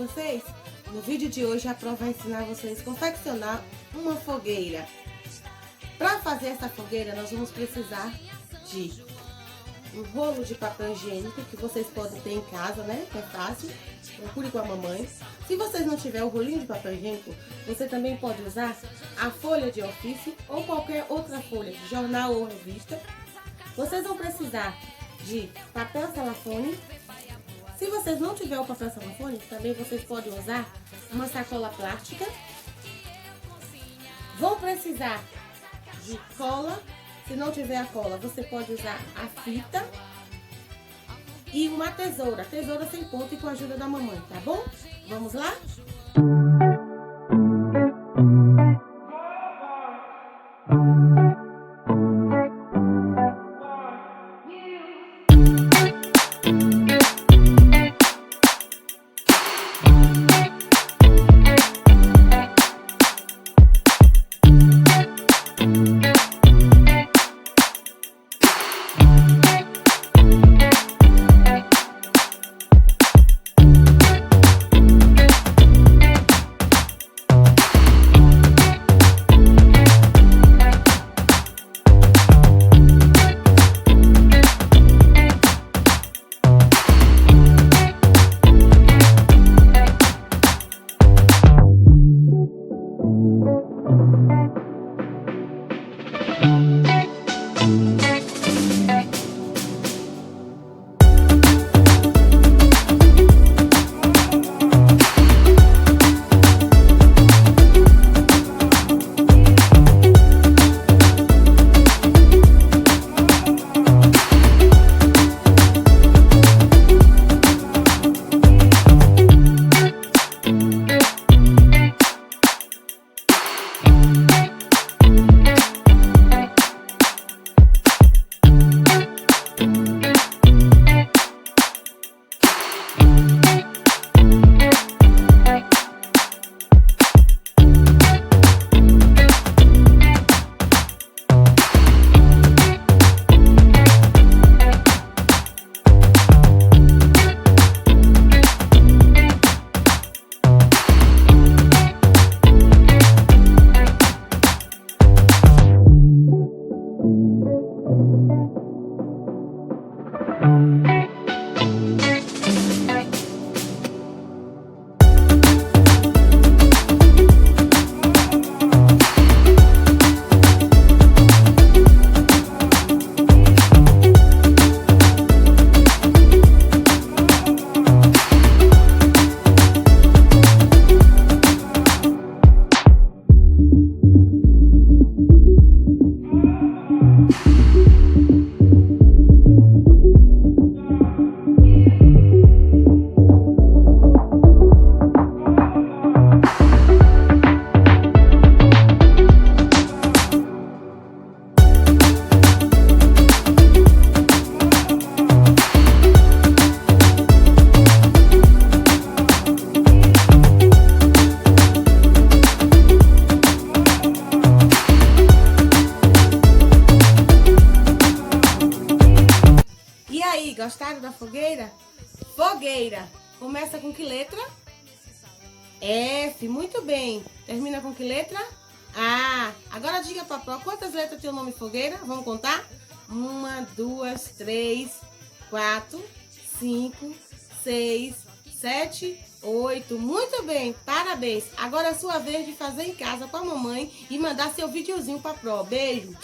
vocês? No vídeo de hoje a Pro vai ensinar vocês a confeccionar uma fogueira. Para fazer essa fogueira nós vamos precisar de um rolo de papel higiênico que vocês podem ter em casa, né? Que é fácil, procure com a mamãe. Se vocês não tiverem o rolinho de papel higiênico, você também pode usar a folha de ofício ou qualquer outra folha de jornal ou revista. Vocês vão precisar de papel celofane. Se vocês não tiverem o papel celofane, também vocês podem usar uma sacola plástica. Vão precisar de cola. Se não tiver a cola, você pode usar a fita. E uma tesoura sem ponta e com a ajuda da mamãe, tá bom? Vamos lá? Gostaram da fogueira? Fogueira. Começa com que letra? F. Muito bem. Termina com que letra? A. Agora diga pra Pro quantas letras tem o nome fogueira? Vamos contar? 1, 2, 3, 4, 5, 6, 7, 8. Muito bem. Parabéns. Agora é a sua vez de fazer em casa com a mamãe e mandar seu videozinho pra Pro. Beijo.